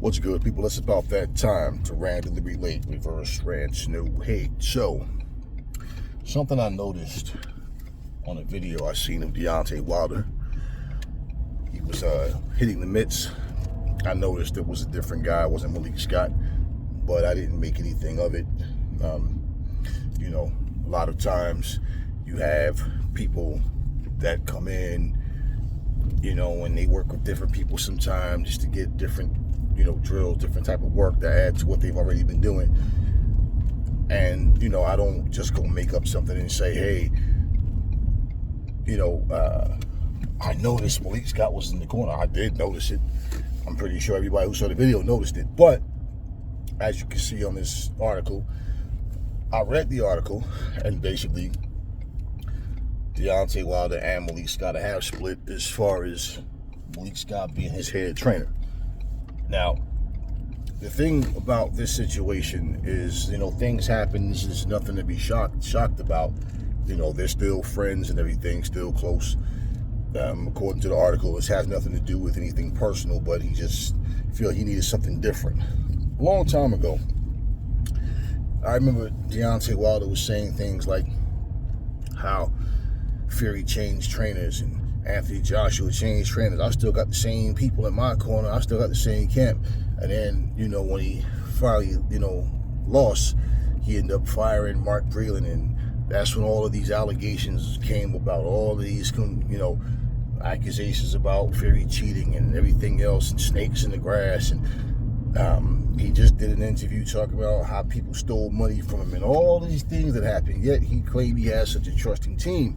What's good, people? It's about that time to randomly relate reverse rants, no hate. So, something I noticed on a video I seen of Deontay Wilder. He was hitting the mitts. I noticed it was a different guy. It wasn't Malik Scott, but I didn't make anything of it. A lot of times you have people that come in, and they work with different people sometimes just to get different, drills, different type of work that add to what they've already been doing. And, I don't just go make up something and say, hey, I noticed Malik Scott was in the corner. I did notice it. I'm pretty sure everybody who saw the video noticed it. But as you can see on this article, I read the article, and basically Deontay Wilder and Malik Scott have split as far as Malik Scott being his head trainer. Now, the thing about this situation is, things happen. This is nothing to be shocked about. They're still friends and everything, still close. According to the article, this has nothing to do with anything personal, but he just felt he needed something different. A long time ago, I remember Deontay Wilder was saying things like how Fury changed trainers and Anthony Joshua changed trainers. I still got the same people in my corner. I still got the same camp. And then, when he finally, lost, he ended up firing Mark Breland. And that's when all of these allegations came about. All of these, accusations about Fury cheating and everything else, and snakes in the grass. And he just did an interview talking about how people stole money from him and all these things that happened. Yet he claimed he has such a trusting team.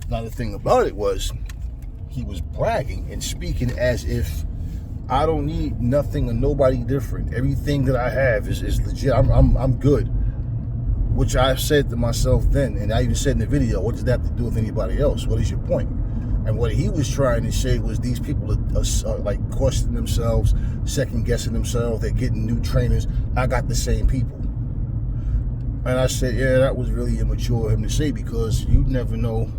Now, the thing about it was, he was bragging and speaking as if I don't need nothing or nobody different. Everything that I have is legit. I'm good. Which I said to myself then, and I even said in the video, what does that have to do with anybody else? What is your point? And what he was trying to say was these people are like questioning themselves, second guessing themselves. They're getting new trainers. I got the same people. And I said, yeah, that was really immature of him to say, because you never know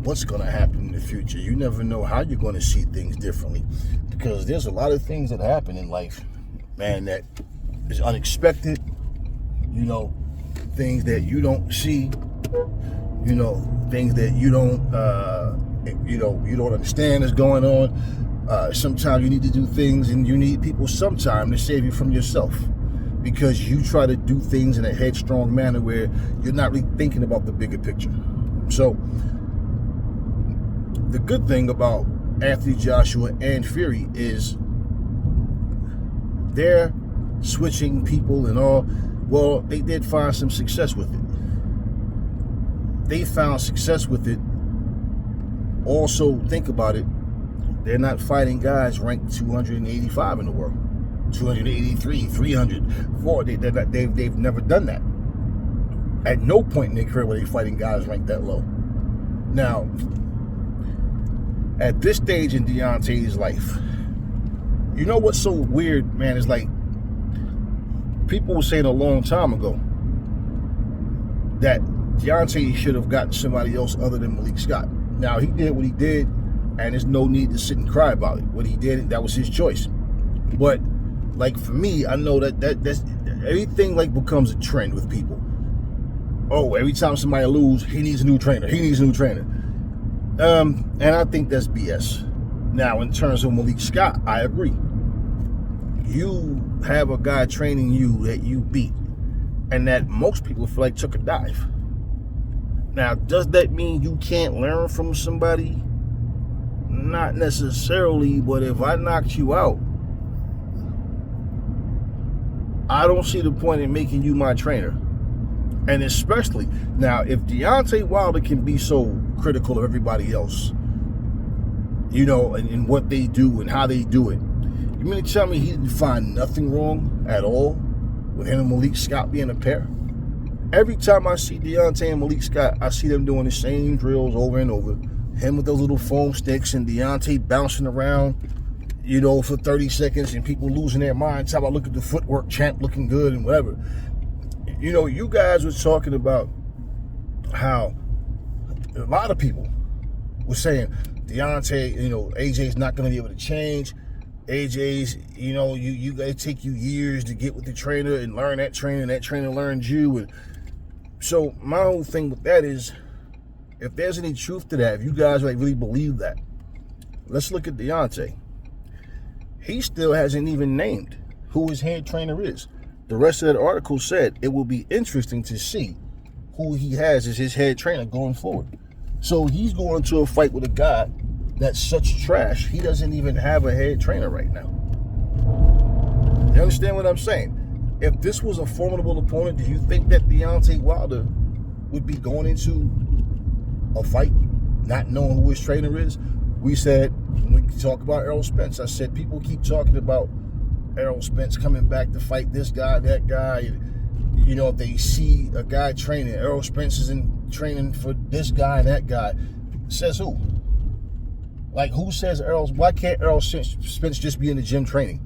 what's going to happen in the future. You never know how you're going to see things differently, because there's a lot of things that happen in life, man, that is unexpected. Things that you don't see, things that you don't understand is going on. Sometimes you need to do things, and you need people sometime to save you from yourself, because you try to do things in a headstrong manner where you're not really thinking about the bigger picture. So the good thing about Anthony Joshua and Fury is they're switching people and all. Well, they did find some success with it. They found success with it. Also, think about it. They're not fighting guys ranked 285 in the world. 283, 300, 400. They've never done that. At no point in their career were they fighting guys ranked that low. Now, at this stage in Deontay's life, what's so weird, man, is like, people were saying a long time ago that Deontay should have gotten somebody else other than Malik Scott. Now, he did what he did, and there's no need to sit and cry about it. What he did, that was his choice. But, like, for me, I know that's everything, like, becomes a trend with people. Oh, every time somebody loses, he needs a new trainer. He needs a new trainer. And I think that's BS. Now, in terms of Malik Scott, I agree. You have a guy training you that you beat, and that most people feel like took a dive. Now, does that mean you can't learn from somebody? Not necessarily, but if I knocked you out, I don't see the point in making you my trainer. And especially, now, if Deontay Wilder can be so critical of everybody else, and what they do and how they do it, you mean to tell me he didn't find nothing wrong at all with him and Malik Scott being a pair? Every time I see Deontay and Malik Scott, I see them doing the same drills over and over. Him with those little foam sticks and Deontay bouncing around, for 30 seconds, and people losing their minds. How about look at the footwork, champ looking good and whatever. You guys were talking about how a lot of people were saying Deontay, AJ's not going to be able to change. AJ's, you guys take you years to get with the trainer and learn that trainer learned you. And so my whole thing with that is, if there's any truth to that, if you guys really believe that, let's look at Deontay. He still hasn't even named who his head trainer is. The rest of that article said it will be interesting to see who he has as his head trainer going forward. So he's going to a fight with a guy that's such trash, he doesn't even have a head trainer right now. You understand what I'm saying? If this was a formidable opponent, do you think that Deontay Wilder would be going into a fight not knowing who his trainer is? We said, when we talk about Errol Spence, I said people keep talking about Errol Spence coming back to fight this guy, that guy. And, if they see a guy training, Errol Spence is in training for this guy and that guy. Says who? Like, who says why can't Errol Spence just be in the gym training?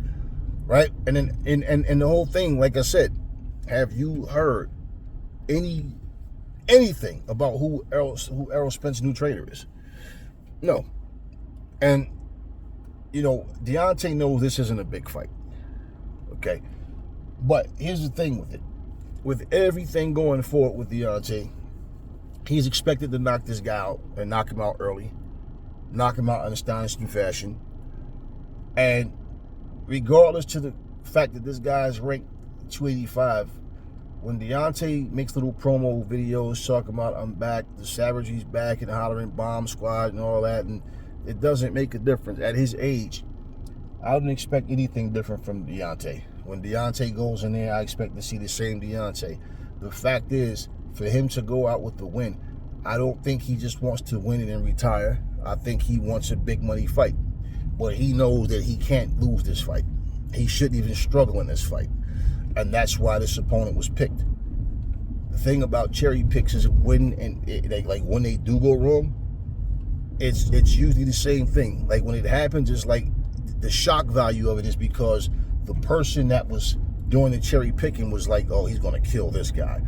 Right? And then and the whole thing, like I said, have you heard anything about who Errol Spence's new trainer is? No. And Deontay knows this isn't a big fight. Okay. But here's the thing with it. With everything going forward with Deontay, he's expected to knock this guy out and knock him out early. Knock him out in astonishing fashion. And regardless to the fact that this guy's ranked 285, when Deontay makes little promo videos talking about I'm back, the savagery's back, and hollering bomb squad and all that, and it doesn't make a difference. At his age, I don't expect anything different from Deontay. When Deontay goes in there, I expect to see the same Deontay. The fact is, for him to go out with the win, I don't think he just wants to win and then retire. I think he wants a big money fight. But he knows that he can't lose this fight. He shouldn't even struggle in this fight. And that's why this opponent was picked. The thing about cherry picks is when they do go wrong, it's usually the same thing. Like when it happens, it's like the shock value of it is because the person that was doing the cherry picking was like, oh, he's going to kill this guy.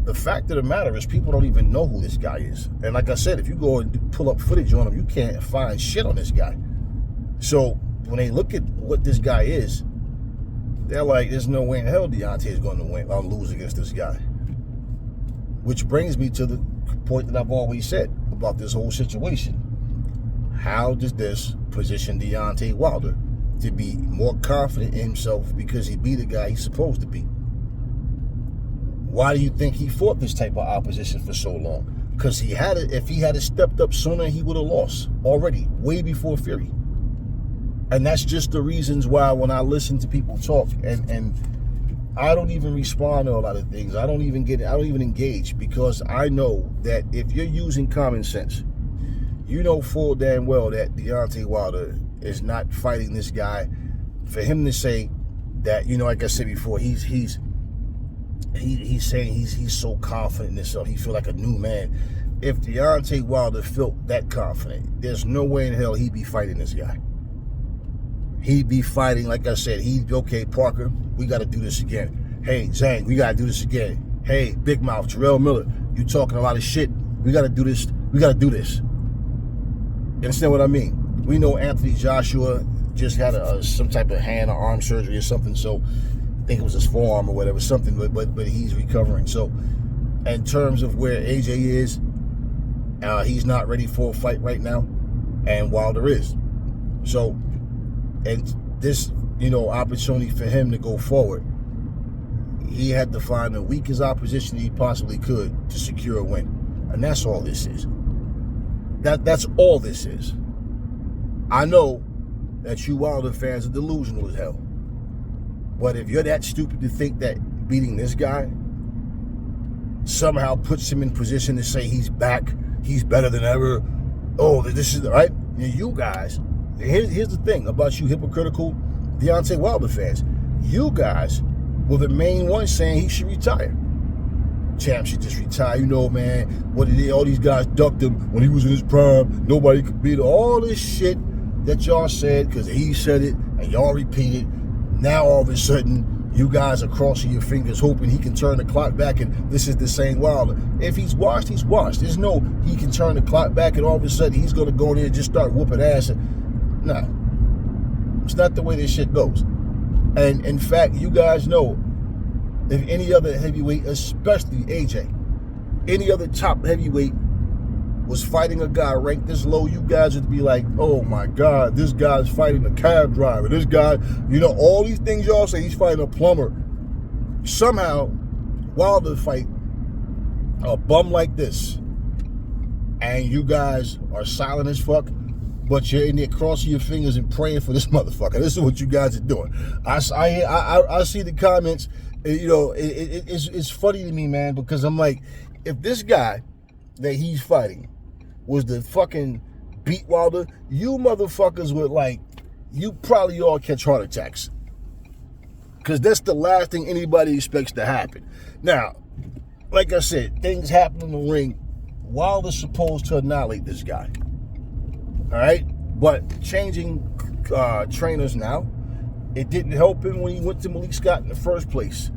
The fact of the matter is people don't even know who this guy is. And like I said, if you go and pull up footage on him, you can't find shit on this guy. So when they look at what this guy is, they're like, there's no way in hell Deontay is going to lose against this guy. Which brings me to the point that I've always said about this whole situation. How does this position Deontay Wilder to be more confident in himself because he beat the guy he's supposed to beat? Why do you think he fought this type of opposition for so long? Because if he had stepped up sooner, he would have lost already, way before Fury. And that's just the reasons why when I listen to people talk, and I don't even respond to a lot of things. I don't even engage, because I know that if you're using common sense, you know full damn well that Deontay Wilder is not fighting this guy. For him to say that, like I said before, he's saying he's so confident in himself, he feel like a new man. If Deontay Wilder felt that confident, there's no way in hell he'd be fighting this guy. He'd be fighting, like I said, okay, Parker, we got to do this again. Hey, Zhang, we got to do this again. Hey, Big Mouth, Jarrell Miller, you talking a lot of shit. We got to do this. We got to do this. You understand what I mean? We know Anthony Joshua just had some type of hand or arm surgery or something, so I think it was his forearm or whatever, something, but he's recovering. So in terms of where AJ is, he's not ready for a fight right now, and Wilder is. So, and this, opportunity for him to go forward, he had to find the weakest opposition he possibly could to secure a win. And that's all this is. That's all this is. I know that you Wilder fans are delusional as hell. But if you're that stupid to think that beating this guy somehow puts him in position to say he's back, he's better than ever, oh, this is right? You guys, here's the thing about you hypocritical Deontay Wilder fans. You guys were the main ones saying he should retire. Champ should just retire. Man, what did all these guys ducked him when he was in his prime. Nobody could beat him. All this shit that y'all said because he said it and y'all repeated. Now all of a sudden, you guys are crossing your fingers hoping he can turn the clock back and this is the same Wilder. If he's washed, he's washed. There's no he can turn the clock back and all of a sudden he's going to go in there and just start whooping ass. No. It's not the way this shit goes. And in fact, you guys know, if any other heavyweight, especially AJ, any other top heavyweight was fighting a guy ranked this low, you guys would be like, oh my God, this guy's fighting a cab driver. This guy, you know, all these things y'all say, he's fighting a plumber. Somehow, Wilder fight a bum like this, and you guys are silent as fuck, but you're in there crossing your fingers and praying for this motherfucker. This is what you guys are doing. I see the comments. You know, it's funny to me, man, because I'm like, if this guy that he's fighting was the fucking beat Wilder, you motherfuckers would, like, you probably all catch heart attacks. Because that's the last thing anybody expects to happen. Now, like I said, things happen in the ring. Wilder's supposed to annihilate this guy. All right? But changing trainers now, it didn't help him when he went to Malik Scott in the first place.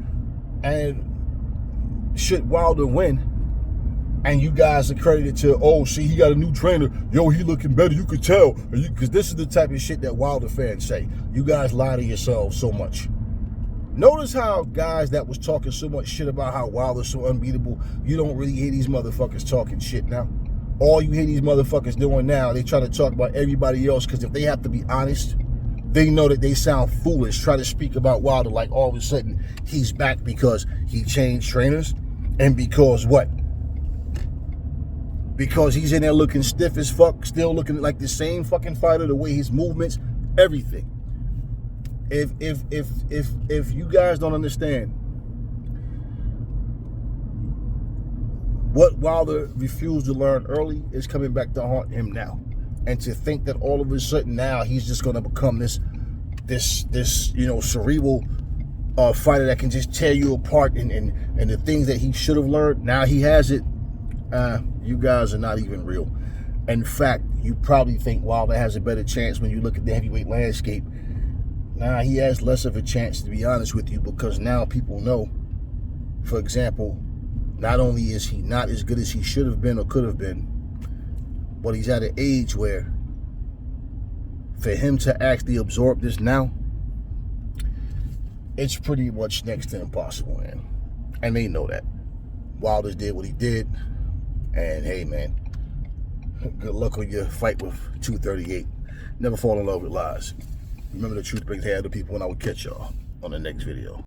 And should Wilder win, and you guys are credited to, oh, see, he got a new trainer. Yo, he looking better. You could tell. Because this is the type of shit that Wilder fans say. You guys lie to yourselves so much. Notice how guys that was talking so much shit about how Wilder's so unbeatable, you don't really hear these motherfuckers talking shit now. All you hear these motherfuckers doing now, they try to talk about everybody else, because if they have to be honest, they know that they sound foolish. Try to speak about Wilder like all of a sudden he's back because he changed trainers, and because what? Because he's in there looking stiff as fuck, still looking like the same fucking fighter, the way his movements, everything. If you guys don't understand what Wilder refused to learn early is coming back to haunt him now. And to think that all of a sudden now he's just going to become this you know, cerebral fighter that can just tear you apart, and the things that he should have learned, now he has it. You guys are not even real. In fact, you probably think Wilder has a better chance when you look at the heavyweight landscape. Nah, he has less of a chance, to be honest with you, because now people know, for example, not only is he not as good as he should have been or could have been, but he's at an age where for him to actually absorb this now, it's pretty much next to impossible, man. And they know that. Wilder did what he did, and hey, man, good luck on your fight with 238. Never fall in love with lies. Remember, the truth brings hair to people, and I will catch y'all on the next video.